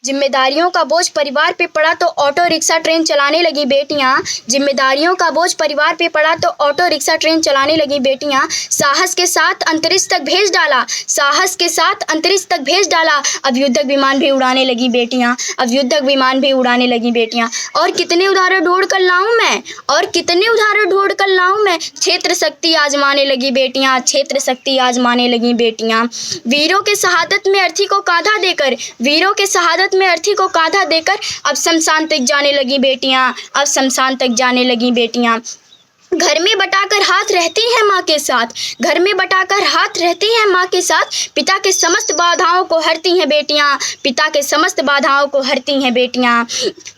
जिम्मेदारियों का बोझ परिवार पे पड़ा तो ऑटो रिक्शा ट्रेन चलाने लगी बेटियां। जिम्मेदारियों का बोझ परिवार पे पड़ा तो ऑटो रिक्शा ट्रेन चलाने लगी बेटियां। साहस के साथ अंतरिक्ष तक भेज डाला, साहस के साथ अंतरिक्ष तक भेज डाला। अब युद्धक विमान भी उड़ाने लगी बेटियां, अब युद्धक विमान भी उड़ाने लगी बेटियां। और कितने उदाहरण ढूंढ कर लाऊं मैं, और कितने उदाहरण ढूंढ कर लाऊं मैं। क्षेत्र शक्ति आजमाने लगी बेटियां, क्षेत्र शक्ति आजमाने लगी बेटियां। वीरों के शहादत में अर्थी को कांधा देकर, वीरों के शहादत में अर्थी को कांधा देकर अब शमशान तक जाने लगी बेटियां, अब शमशान तक जाने लगी बेटियां। घर में बटाकर हाथ रहती हैं माँ के साथ, घर में बटाकर हाथ रहती हैं माँ के साथ। पिता के समस्त बाधाओं को हरती हैं बेटियां, पिता के समस्त बाधाओं को हरती हैं बेटियां।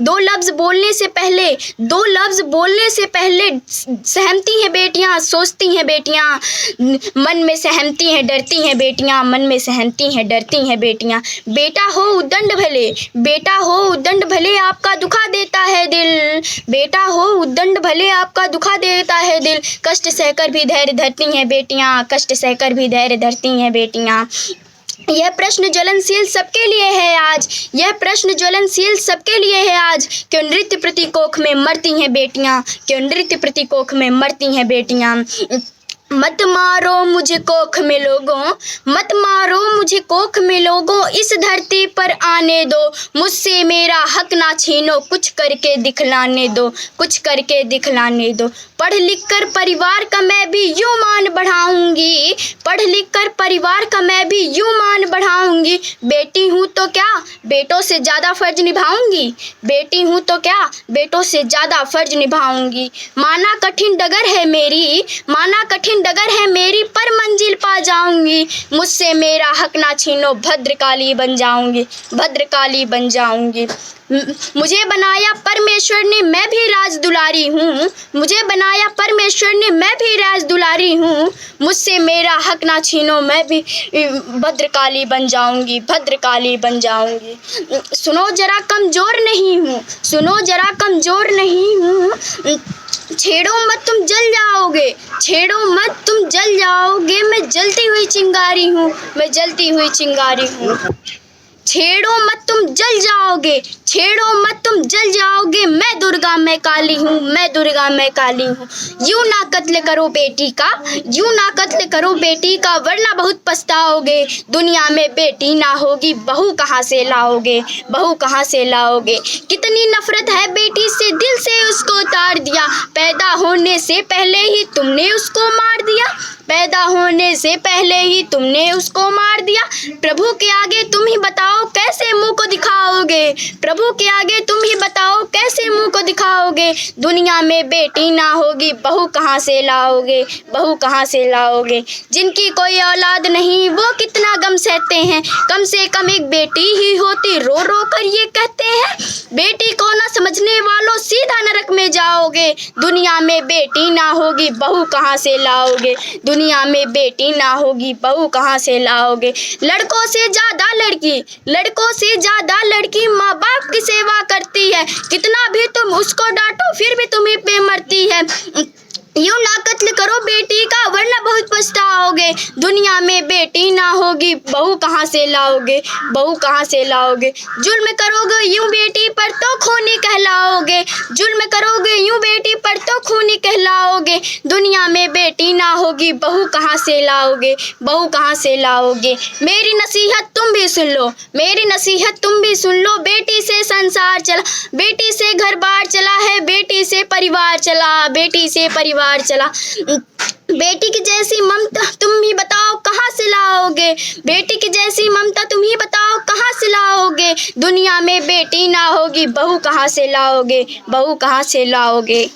दो लफ्ज़ बोलने से पहले, दो लफ्ज़ बोलने से पहले सहमती हैं बेटियां, सोचती हैं बेटियां। मन में सहमती हैं, डरती हैं बेटियां, मन में सहमती हैं, डरती हैं बेटियां। बेटा हो उद्दंड भले, बेटा हो उद्दंड भले आपका दुखा देता है दिल, बेटा हो उद्दंड भले आपका दुखा देता है दिल। कष्ट सहकर भी धैर्य धरती हैं बेटियां, कष्ट सहकर भी धैर्य धरती हैं बेटियां। यह प्रश्न ज्वलनशील सबके लिए है आज, यह प्रश्न ज्वलनशील सबके लिए है आज। क्यों नृत्य प्रतिकोख में मरती हैं बेटियां, क्यों नृत्य प्रतिकोख में मरती हैं बेटियां। मत मारो मुझे कोख में लोगों, मत मारो मुझे कोख में लोगों। इस धरती पर आने दो, मुझसे मेरा हक ना छीनो। कुछ करके दिखलाने दो, कुछ करके दिखलाने दो। पढ़ लिख कर परिवार का मैं भी यूं मान बढ़ाऊंगी, पढ़ लिख कर परिवार का मैं भी यूं मान बढ़ाऊंगी। बेटी हूँ तो क्या बेटों से ज़्यादा फर्ज निभाऊंगी, बेटी हूँ तो क्या बेटों से ज़्यादा फर्ज निभाऊंगी। माना कठिन डगर है मेरी, माना कठिन डगर है मेरी, पर मंजिल पा जाऊंगी। मुझसे मेरा हक ना छीनो, भद्रकाली बन जाऊंगी, भद्रकाली बन जाऊंगी। मुझे बनाया परमेश्वर ने, मैं भी राज दुलारी हूँ, मुझे बनाया परमेश्वर ने, मैं भी राज दुलारी हूँ। मुझसे मेरा हक ना छीनो, मैं भी भद्रकाली बन जाऊंगी, भद्रकाली बन जाऊंगी। सुनो जरा कमज़ोर नहीं हूँ, सुनो जरा कमज़ोर नहीं हूँ। छेड़ो मत तुम जल जाओगे, छेड़ो मत तुम जल जाओगे। मैं जलती हुई चिंगारी हूँ, मैं जलती हुई चिंगारी हूँ। छेड़ो मत तुम जल जाओगे, छेड़ो मत तुम जल जाओगे। मैं दुर्गा मैं काली हूँ, मैं दुर्गा मैं काली हूँ। यूं ना कत्ल करो बेटी का, यूं ना कत्ल करो बेटी का, वरना बहुत पछताओगे। दुनिया में बेटी ना होगी, बहू कहाँ से लाओगे, बहू कहाँ से लाओगे। कितनी नफरत है बेटी से, दिल से उसको उतार दिया। पैदा होने से पहले ही तुमने उसको मार दिया, पैदा होने से पहले ही तुमने उसको मार दिया। प्रभु के आगे तुम ही बताओ कैसे मुंह को दिखाओगे, प्रभु के आगे तुम ही बताओ कैसे मुंह को दिखाओगे। दुनिया में बेटी ना होगी, बहू कहाँ से लाओगे, बहू कहाँ से लाओगे। जिनकी कोई औलाद नहीं वो कितना गम सहते हैं, कम से कम एक बेटी ही होती, रो रो कर ये कहते हैं। बेटी को ना समझने वालों सीधा नरक में जाओगे। दुनिया में बेटी ना होगी, बहू कहाँ से लाओगे, दुनिया में बेटी ना होगी, बहू कहाँ से लाओगे। लड़कों से ज़्यादा लड़की, लड़कों से ज़्यादा लड़की माँ बाप की सेवा करती है। कितना भी तुम उसको डांटो फिर भी तुम्हीं पे मरती है। यूं ना कत्ल करो बेटी का, वरना बहुत पछताओगे। दुनिया में बेटी ना होगी, बहू कहाँ से लाओगे, बहू कहाँ से लाओगे। जुल्म करोगे यूं बेटी पर तो खूनी कहलाओगे, जुल्म करोगे यूं बेटी पर तो खूनी कहलाओगे। दुनिया में बेटी ना होगी, बहू कहाँ से लाओगे, बहू कहाँ से लाओगे। मेरी नसीहत तुम भी सुन लो, मेरी नसीहत तुम भी सुन लो। बेटी से संसार चला, बेटी से घर बार चला है, बेटी से परिवार चला, बेटी से परिवार चला। बेटी की जैसी ममता तुम ही बताओ कहाँ से लाओगे, बेटी की जैसी ममता तुम ही बताओ कहाँ से लाओगे। दुनिया में बेटी ना होगी, बहू कहाँ से लाओगे, बहू कहाँ से लाओगे।